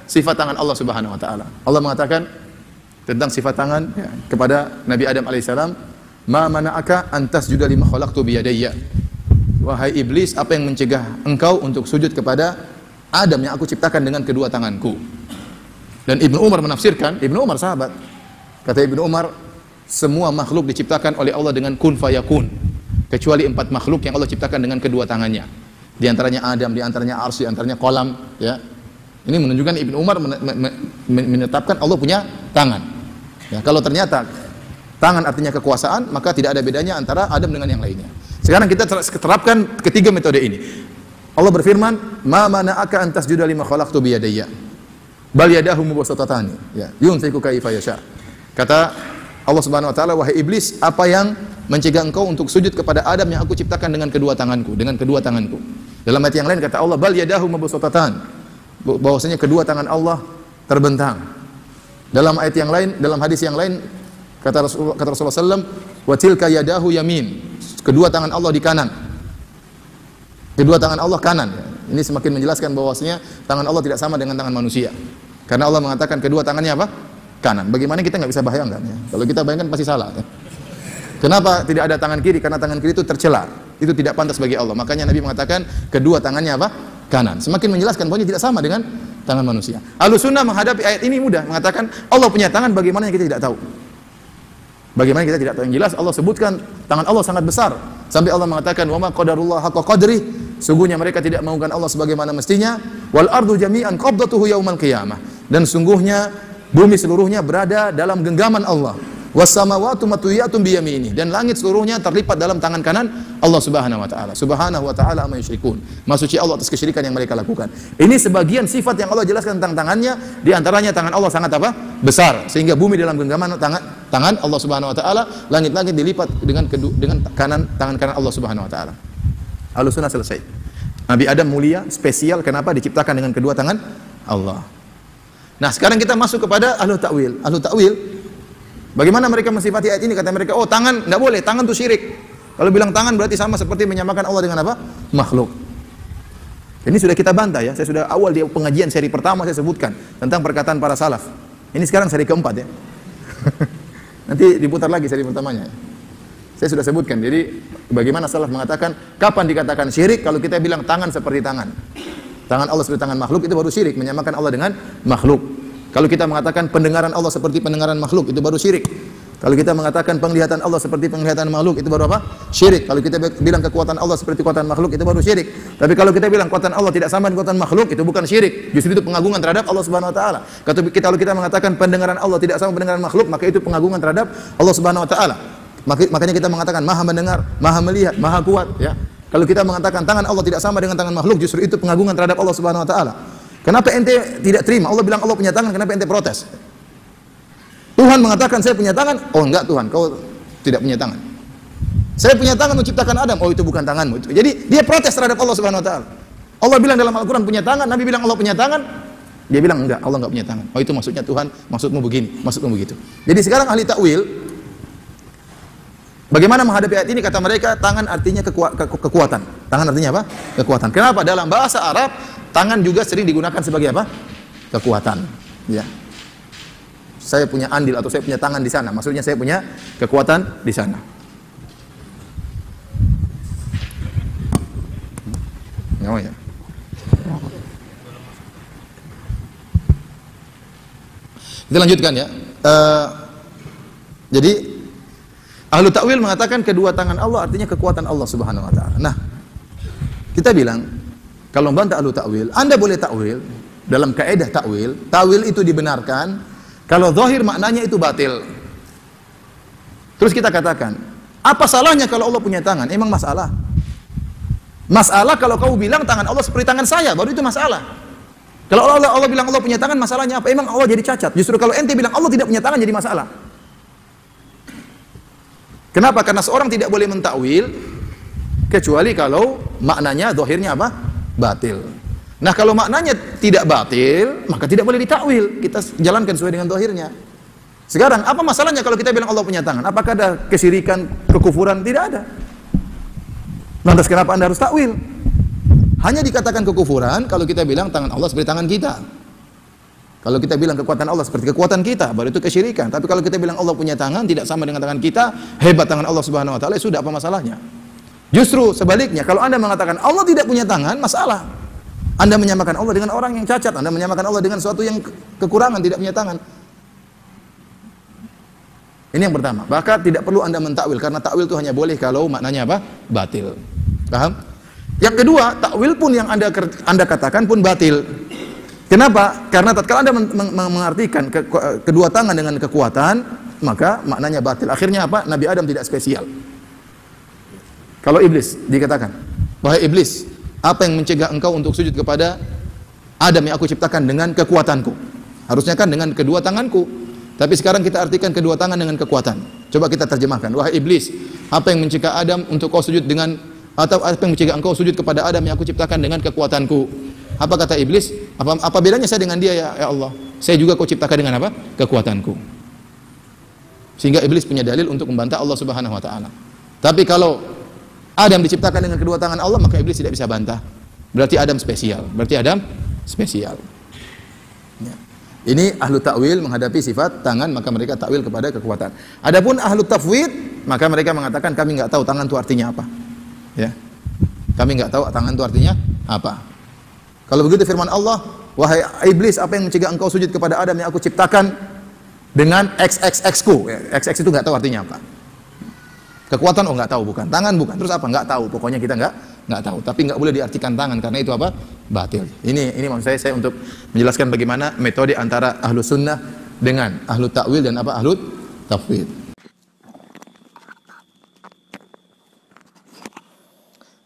sifat tangan Allah Subhanahu wa taala. Allah mengatakan tentang sifat tangan ya, kepada Nabi Adam alaihissalam, "Ma mana'aka an tasjuda lima khalaqtu bi yadayya." Wahai iblis, apa yang mencegah engkau untuk sujud kepada Adam yang aku ciptakan dengan kedua tanganku? Dan Ibnu Umar menafsirkan, Ibnu Umar sahabat, kata Ibnu Umar, semua makhluk diciptakan oleh Allah dengan kun fayakun, kecuali 4 makhluk yang Allah ciptakan dengan kedua tangannya. Di antaranya Adam, di antaranya Arsy, di antaranya kolam. Ya, ini menunjukkan Ibnu Umar menetapkan Allah punya tangan. Ya, kalau ternyata tangan artinya kekuasaan, maka tidak ada bedanya antara Adam dengan yang lainnya. Sekarang kita terapkan ketiga metode ini. Allah berfirman, "Ma mana'aka an tasjuda lima khalaqtu bi yadayya." Bal yadahu mubsatatani. Ya, yunfiqu kaifa yasha. Kata Allah Subhanahu wa taala, "Wahai iblis, apa yang mencegah engkau untuk sujud kepada Adam yang aku ciptakan dengan kedua tanganku, dengan kedua tanganku?" Dalam ayat yang lain kata Allah, "Bal yadahu mubsatatan." Bahwasanya kedua tangan Allah terbentang. Dalam ayat yang lain, dalam hadis yang lain kata Rasulullah sallallahu, "Wa tilka yadahu yamin." Kedua tangan Allah di kanan. Kedua tangan Allah kanan. Ini semakin menjelaskan bahwasanya tangan Allah tidak sama dengan tangan manusia. Karena Allah mengatakan kedua tangannya apa? Kanan. Bagaimana kita nggak bisa bayangkan ya? Kalau kita bayangkan pasti salah. Ya? Kenapa tidak ada tangan kiri? Karena tangan kiri itu tercela. Itu tidak pantas bagi Allah. Makanya Nabi mengatakan kedua tangannya apa? Kanan. Semakin menjelaskan bahwa tidak sama dengan tangan manusia. Ahlussunnah menghadapi ayat ini mudah, mengatakan Allah punya tangan, bagaimana yang kita tidak tahu? Bagaimana kita tidak tahu? Yang jelas Allah sebutkan tangan Allah sangat besar. Sampai Allah mengatakan, "Wa ma qadarullah haqqa qadri." Sungguhnya mereka tidak mengagungkan Allah sebagaimana mestinya. "Wal ardu jami'an qabdatuhu yaumal qiyamah." Dan sungguhnya bumi seluruhnya berada dalam genggaman Allah. "Was samawati matwiyatun bi yaminihi." Dan langit seluruhnya terlipat dalam tangan kanan Allah Subhanahu wa taala. Subhanahu wa taala amma yusyrikun. Maha suci Allah atas kesyirikan yang mereka lakukan. Ini sebagian sifat yang Allah jelaskan tentang tangannya, di antaranya tangan Allah sangat apa? Besar, sehingga bumi dalam genggaman tangan Allah Subhanahu wa taala, langit-langit dilipat dengan tangan kanan Allah Subhanahu wa taala. Ahlussunnah selesai. Nabi Adam mulia, spesial, kenapa diciptakan dengan kedua tangan Allah. Nah, sekarang kita masuk kepada ahlu ta'wil. Ahlu ta'wil, bagaimana mereka mensifati ayat ini? Kata mereka, oh tangan, tidak boleh, tangan itu syirik. Kalau bilang tangan berarti sama seperti menyamakan Allah dengan apa? Makhluk. Ini sudah kita bantah ya, saya sudah awal di pengajian seri pertama saya sebutkan tentang perkataan para salaf. Ini sekarang seri keempat ya. Nanti diputar lagi seri pertamanya. Saya sudah sebutkan, jadi bagaimana salaf mengatakan, kapan dikatakan syirik? Kalau kita bilang tangan seperti tangan. Tangan Allah seperti tangan makhluk, itu baru syirik, menyamakan Allah dengan makhluk. Kalau kita mengatakan pendengaran Allah seperti pendengaran makhluk, itu baru syirik. Kalau kita mengatakan penglihatan Allah seperti penglihatan makhluk, itu baru apa? Syirik. Kalau kita bilang kekuatan Allah seperti kekuatan makhluk, itu baru syirik. Tapi kalau kita bilang kekuatan Allah tidak sama dengan kekuatan makhluk, itu bukan syirik. Justru itu pengagungan terhadap Allah Subhanahu wa taala. Kalau kita mengatakan pendengaran Allah tidak sama pendengaran makhluk, maka itu pengagungan terhadap Allah Subhanahu wa taala. Makanya kita mengatakan Maha mendengar, Maha melihat, Maha kuat, ya. Kalau kita mengatakan tangan Allah tidak sama dengan tangan makhluk, justru itu pengagungan terhadap Allah Subhanahu wa taala. Kenapa ente tidak terima? Allah bilang Allah punya tangan, kenapa ente protes? Tuhan mengatakan saya punya tangan, oh enggak Tuhan, kau tidak punya tangan. Saya punya tangan menciptakan Adam, oh itu bukan tanganmu. Jadi dia protes terhadap Allah Subhanahu wa taala. Allah bilang dalam Al-Qur'an punya tangan, Nabi bilang Allah punya tangan, dia bilang enggak, Allah enggak punya tangan. Oh itu maksudnya Tuhan, maksudmu begini, maksudmu begitu. Jadi sekarang ahli takwil bagaimana menghadapi ayat ini? Kata mereka tangan artinya kekuatan. Tangan artinya apa? Kekuatan. Kenapa? Dalam bahasa Arab tangan juga sering digunakan sebagai apa? Kekuatan. Ya. Saya punya andil atau saya punya tangan di sana. Maksudnya saya punya kekuatan di sana. Oh ya. Kita lanjutkan ya. Jadi ahlu ta'wil mengatakan kedua tangan Allah artinya kekuatan Allah Subhanahu wa taala. Nah, kita bilang kalau membantah ahlu ta'wil, Anda boleh ta'wil dalam kaidah ta'wil. Ta'wil itu dibenarkan kalau zahir maknanya itu batil. Terus kita katakan, apa salahnya kalau Allah punya tangan? Emang masalah? Masalah kalau kau bilang tangan Allah seperti tangan saya, baru itu masalah. Kalau Allah bilang Allah punya tangan, masalahnya apa? Emang Allah jadi cacat? Justru kalau ente bilang Allah tidak punya tangan jadi masalah. Kenapa? Karena seorang tidak boleh mentakwil kecuali kalau maknanya zahirnya apa? Batil. Nah, kalau maknanya tidak batil, maka tidak boleh ditakwil. Kita jalankan sesuai dengan zahirnya. Sekarang, apa masalahnya kalau kita bilang Allah punya tangan? Apakah ada kesyirikan, kekufuran? Tidak ada. Lantas kenapa Anda harus takwil? Hanya dikatakan kekufuran kalau kita bilang tangan Allah seperti tangan kita. Kalau kita bilang kekuatan Allah seperti kekuatan kita, baru itu kesyirikan. Tapi kalau kita bilang Allah punya tangan, tidak sama dengan tangan kita, hebat tangan Allah Subhanahu wa taala, sudah apa masalahnya? Justru sebaliknya, kalau Anda mengatakan Allah tidak punya tangan, masalah. Anda menyamakan Allah dengan orang yang cacat, Anda menyamakan Allah dengan sesuatu yang kekurangan, tidak punya tangan. Ini yang pertama. Bahkan tidak perlu Anda mentakwil, karena takwil itu hanya boleh kalau maknanya apa? Batil. Paham? Yang kedua, takwil pun yang Anda katakan pun batil. Kenapa? Karena tatkala Anda mengartikan kedua tangan dengan kekuatan, maka maknanya batil. Akhirnya apa? Nabi Adam tidak spesial. Kalau iblis dikatakan, wahai iblis, apa yang mencegah engkau untuk sujud kepada Adam yang aku ciptakan dengan kekuatanku? Harusnya kan dengan kedua tanganku. Tapi sekarang kita artikan kedua tangan dengan kekuatan. Coba kita terjemahkan. Wahai iblis, apa yang mencegah Adam untuk kau sujud dengan, atau apa yang mencegah engkau sujud kepada Adam yang aku ciptakan dengan kekuatanku? Apa kata iblis? Apa bedanya saya dengan dia ya Allah? Saya juga kau ciptakan dengan apa? Kekuatanku. Sehingga iblis punya dalil untuk membantah Allah Subhanahu wa taala. Tapi kalau Adam diciptakan dengan kedua tangan Allah, maka iblis tidak bisa bantah. Berarti Adam spesial. Ya. Ini ahlu ta'wil menghadapi sifat tangan, maka mereka ta'wil kepada kekuatan. Adapun ahlu tafwid, maka mereka mengatakan kami nggak tahu tangan itu artinya apa. Ya. Kami nggak tahu tangan itu artinya apa. Kalau begitu firman Allah, wahai iblis, apa yang mencegah engkau sujud kepada Adam yang aku ciptakan dengan XXX-ku? XX itu nggak tahu artinya apa. Kekuatan, oh nggak tahu, bukan. Tangan, bukan. Terus apa? Nggak tahu. Pokoknya kita nggak tahu. Tapi nggak boleh diartikan tangan, karena itu apa? Batil. Ini maksud saya untuk menjelaskan bagaimana metode antara ahlu sunnah dengan ahlu ta'wil dan apa? Ahlu tafwid.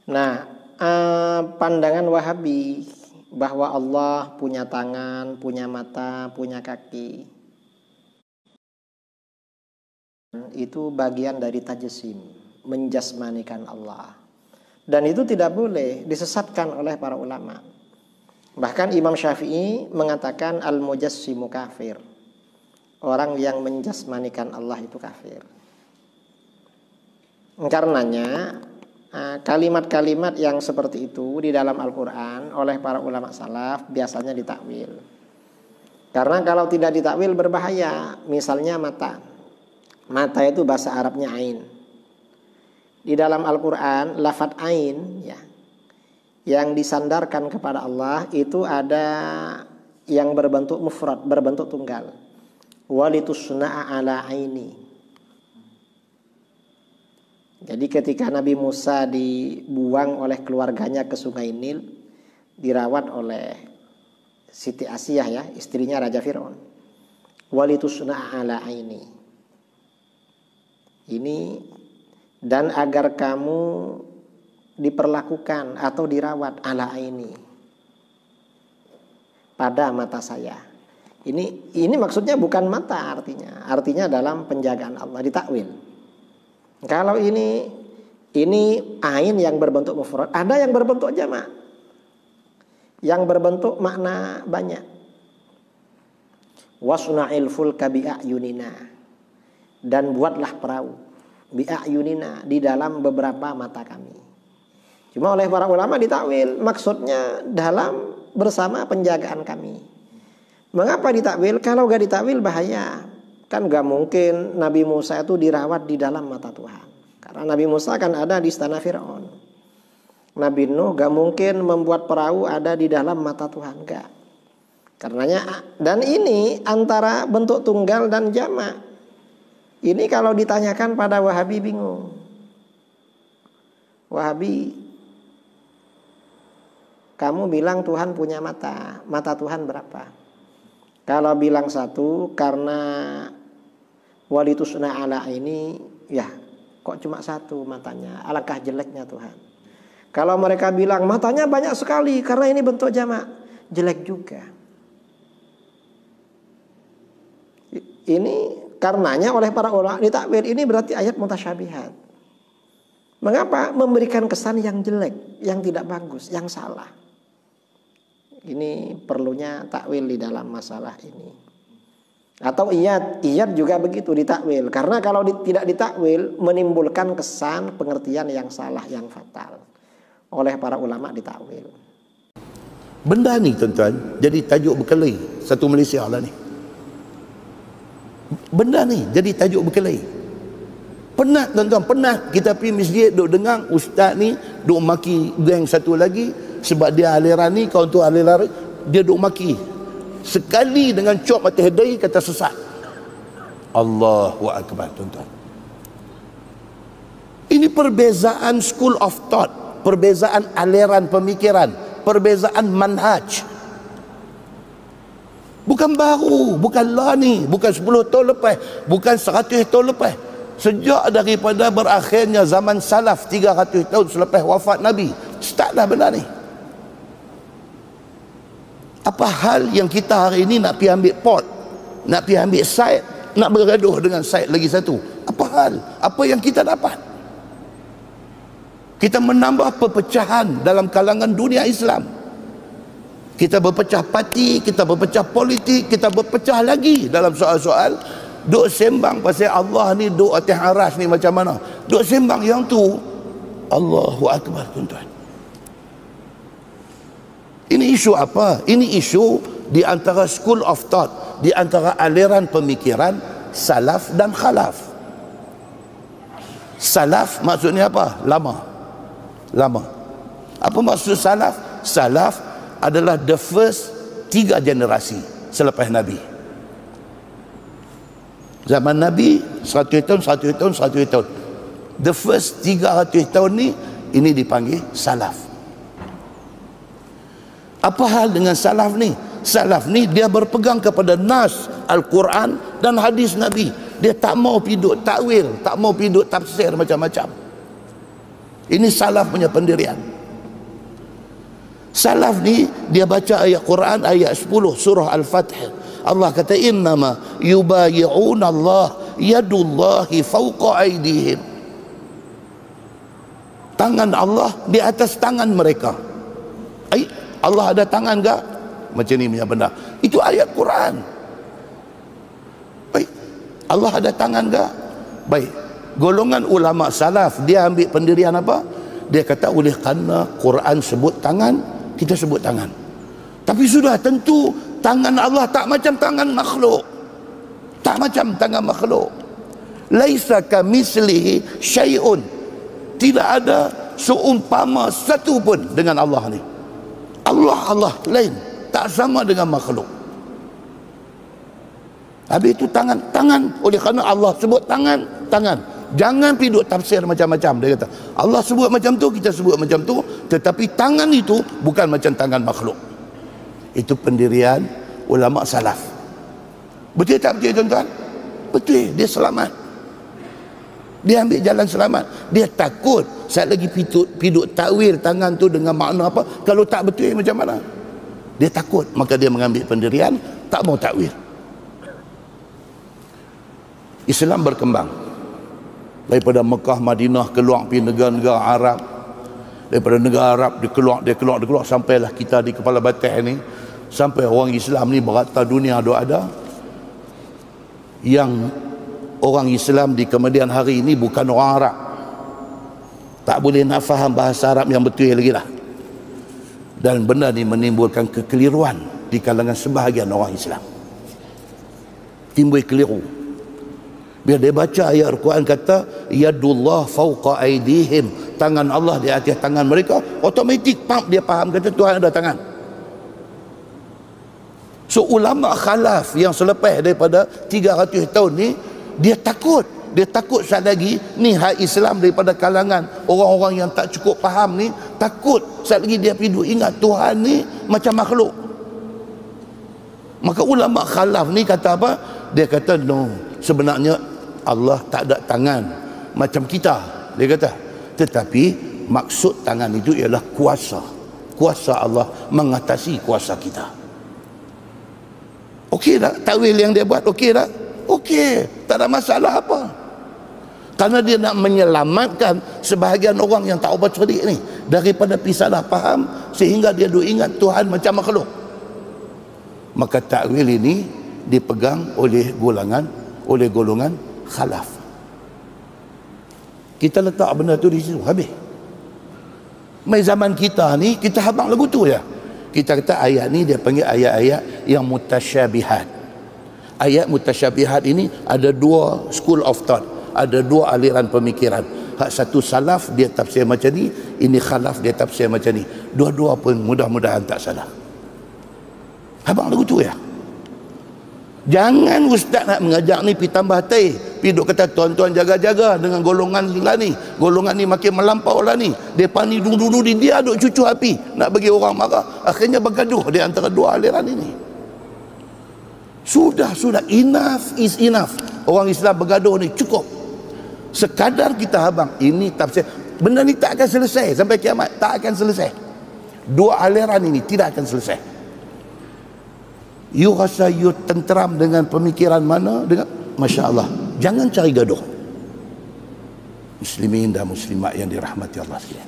Nah, pandangan Wahabi bahwa Allah punya tangan, punya mata, punya kaki, itu bagian dari tajsim, menjasmanikan Allah. Dan itu tidak boleh disesatkan oleh para ulama. Bahkan Imam Syafi'i mengatakan al-mujassimu kafir. Orang yang menjasmanikan Allah itu kafir. Karenanya kalimat-kalimat yang seperti itu di dalam Al-Quran oleh para ulama salaf biasanya ditakwil. Karena kalau tidak ditakwil berbahaya. Misalnya mata. Mata itu bahasa Arabnya ain. Di dalam Al-Quran lafadz ain ya, yang disandarkan kepada Allah itu ada yang berbentuk mufrad, berbentuk tunggal. Walitusna'a ala aini. Jadi ketika Nabi Musa dibuang oleh keluarganya ke Sungai Nil, dirawat oleh Siti Asiyah ya, istrinya Raja Fir'aun. Walitusna'a ala aini. Ini dan agar kamu diperlakukan atau dirawat ala aini, pada mata saya. Ini maksudnya bukan mata artinya dalam penjagaan Allah, ditakwil. Kalau ini ain yang berbentuk mufrad, ada yang berbentuk jamak, yang berbentuk makna banyak. Wasna'il fulka bi'ayunina, dan buatlah perahu bi'ayunina, di dalam beberapa mata kami. Cuma oleh para ulama ditakwil, maksudnya dalam bersama penjagaan kami. Mengapa ditakwil? Kalau gak ditakwil bahaya. Kan gak mungkin Nabi Musa itu dirawat di dalam mata Tuhan. Karena Nabi Musa kan ada di istana Fir'aun. Nabi Nuh gak mungkin membuat perahu ada di dalam mata Tuhan. Gak. Karenanya, dan ini antara bentuk tunggal dan jamak. Ini kalau ditanyakan pada Wahabi bingung. Wahabi, kamu bilang Tuhan punya mata. Mata Tuhan berapa? Kalau bilang satu, karena walitusna ala ini, ya kok cuma satu matanya, alangkah jeleknya Tuhan. Kalau mereka bilang matanya banyak sekali karena ini bentuk jamak, jelek juga. Ini karenanya oleh para ulama ditakwil, ini berarti ayat mutasyabihat. Mengapa? Memberikan kesan yang jelek, yang tidak bagus, yang salah. Ini perlunya takwil di dalam masalah ini. Atau iyad juga begitu ditakwil. Karena kalau tidak ditakwil menimbulkan kesan pengertian yang salah, yang fatal. Oleh para ulama ditakwil. Benda ni tuan-tuan jadi tajuk berkelahi satu Malaysia lah ni. Benda ni jadi tajuk berkelahi. Penat tuan-tuan, penat kita pergi masjid duk dengar ustaz ni duk maki geng satu lagi sebab dia aliran ni, kau tu aliran dia duk maki. Sekali dengan cop mata hedai kata sesat. Allahu akbar tuan-tuan. Ini perbezaan school of thought, perbezaan aliran pemikiran, perbezaan manhaj. Bukan baru, bukan lah ni, bukan 10 tahun lepas, bukan 100 tahun lepas. Sejak daripada berakhirnya zaman salaf 300 tahun selepas wafat Nabi, start dah benda ni. Apa hal yang kita hari ini nak pergi ambil pot, nak pergi ambil side, nak bergaduh dengan side lagi satu? Apa hal? Apa yang kita dapat? Kita menambah perpecahan dalam kalangan dunia Islam. Kita berpecah parti, kita berpecah politik, kita berpecah lagi dalam soal-soal duk sembang pasal Allah ni duk atas aras ni macam mana. Duk sembang yang tu, Allahu akbar tuan-tuan. Ini isu apa? Ini isu di antara school of thought, di antara aliran pemikiran salaf dan khalaf. Salaf maksudnya apa? Lama. Apa maksud salaf? Salaf adalah the first 3 generasi selepas Nabi. Zaman Nabi 100 tahun, 100 tahun, 100 tahun. The first 300 tahun ni, ini dipanggil salaf. Apa hal dengan salaf ni? Salaf ni dia berpegang kepada nas Al-Quran dan hadis Nabi. Dia tak mau piduk takwil, tak mau piduk tafsir macam-macam. Ini salaf punya pendirian. Salaf ni dia baca ayat Quran ayat 10 surah Al-Fath. Allah kata innama yubayi'una Allah yadullahi fawqa aydihim. Tangan Allah di atas tangan mereka. Allah ada tangan enggak? Macam ni punya benda. Itu ayat Quran. Baik. Allah ada tangan enggak? Baik. Golongan ulama salaf dia ambil pendirian apa? Dia kata oleh kerana Quran sebut tangan, kita sebut tangan. Tapi sudah tentu tangan Allah tak macam tangan makhluk. Tak macam tangan makhluk. Laisa kamislihi syai'un. Tidak ada seumpama satu pun dengan Allah ni. Allah lain, tak sama dengan makhluk. Habis itu tangan. Oleh kerana Allah sebut tangan. Jangan piduk tafsir macam-macam. Dia kata Allah sebut macam tu, kita sebut macam tu, tetapi tangan itu bukan macam tangan makhluk. Itu pendirian ulama salaf. Betul tak betul tuan-tuan? Betul. Dia selamat, dia ambil jalan selamat. Dia takut saat lagi piduk takwil tangan tu dengan makna apa, kalau tak betul macam mana. Dia takut, maka dia mengambil pendirian tak mau takwil. Islam berkembang daripada Mekah, Madinah, keluar pergi negara-negara Arab. Daripada negara Arab dia keluar sampailah kita di Kepala Batas ni. Sampai orang Islam ni berata dunia ada. Yang orang Islam di kemudian hari ini bukan orang Arab, tak boleh nak faham bahasa Arab yang betul lagi lah. Dan benda ni menimbulkan kekeliruan di kalangan sebahagian orang Islam. Timbul keliru. Biar dia baca ayat Al-Quran kata yadullah fawqa aydihim, tangan Allah di atas tangan mereka, otomatik dia faham kata Tuhan ada tangan. So ulama khalaf yang selepas daripada 300 tahun ni, dia takut saat lagi ni hak Islam daripada kalangan orang-orang yang tak cukup faham ni, takut saat lagi dia pergi ingat Tuhan ni macam makhluk. Maka ulama khalaf ni kata apa? Dia kata no, sebenarnya Allah tak ada tangan macam kita, dia kata, tetapi maksud tangan itu ialah kuasa Allah mengatasi kuasa kita. Okey tak takwil yang dia buat? Okey tak? Okey, tak ada masalah apa. Karena dia nak menyelamatkan sebahagian orang yang tak ubah cerdik ni daripada salah faham sehingga dia duk ingat Tuhan macam makhluk. Maka takwil ini dipegang oleh golongan khalaf. Kita letak benda tu di situ, habis. Mai zaman kita ni kita habang lagu tu je. Kita kata ayat ni dia panggil ayat-ayat yang mutasyabihat. Ayat mutasyabihat ini ada dua school of thought, ada dua aliran pemikiran. Hak satu salaf dia tafsir macam ni, ini khalaf dia tafsir macam ni. Dua-dua pun mudah-mudahan tak salah. Abang lagu tu ya. Jangan ustaz nak mengajak ni pergi tambah teh, pergi duk kata tuan-tuan jaga-jaga dengan golongan lah ni, golongan ni makin melampau lah ni, depa ni dulu-dulu dia duk cucu api nak bagi orang marah, akhirnya bergaduh di antara dua aliran ini. Sudah, enough is enough. Orang Islam bergaduh ni cukup. Sekadar kita abang, ini tafsir. Benda ni tak akan selesai sampai kiamat, tak akan selesai. Dua aliran ini tidak akan selesai. You rasa you tenteram dengan pemikiran mana? Dengan Masya Allah, jangan cari gaduh. Muslimin dan muslimat yang dirahmati Allah sekalian,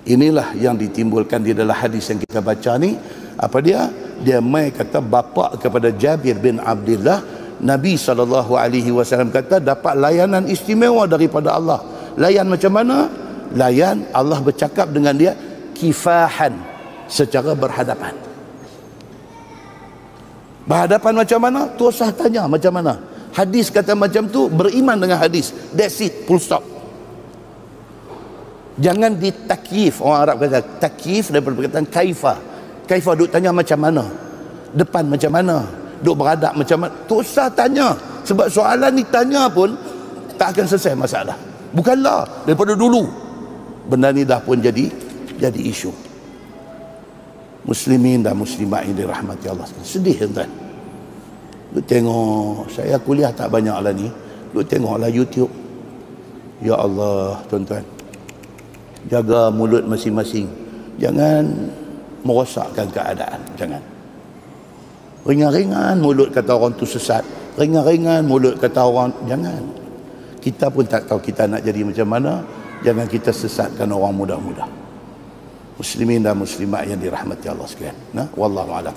inilah yang ditimbulkan di dalam hadis yang kita baca ni. Apa dia? Dia mai kata bapa kepada Jabir bin Abdullah, Nabi SAW kata dapat layanan istimewa daripada Allah. Layan macam mana? Layan Allah bercakap dengan dia kifahan, secara berhadapan. Berhadapan macam mana? Tu usah tanya macam mana. Hadis kata macam tu, beriman dengan hadis. That's it, full stop. Jangan ditakyif. Orang Arab kata takyif daripada perkataan kaifa. Kaifa duk tanya macam mana, depan macam mana, duk beradab macam mana. Tu usah tanya. Sebab soalan ni tanya pun tak akan selesai masalah. Bukanlah daripada dulu. Benda ni dah pun jadi isu. Muslimin dan muslimat yang dirahmati Allah. Sedih tuan. Lu tengok, saya kuliah tak banyak lah ni. Lu tengoklah YouTube. Ya Allah tuan-tuan, jaga mulut masing-masing. Jangan merosakkan keadaan. Jangan. Ringan-ringan mulut kata orang tu sesat. Ringan-ringan mulut kata orang. Jangan. Kita pun tak tahu kita nak jadi macam mana. Jangan kita sesatkan orang mudah-mudah. Muslimin dan muslimat yang dirahmati Allah sekalian. Wallahu a'lam.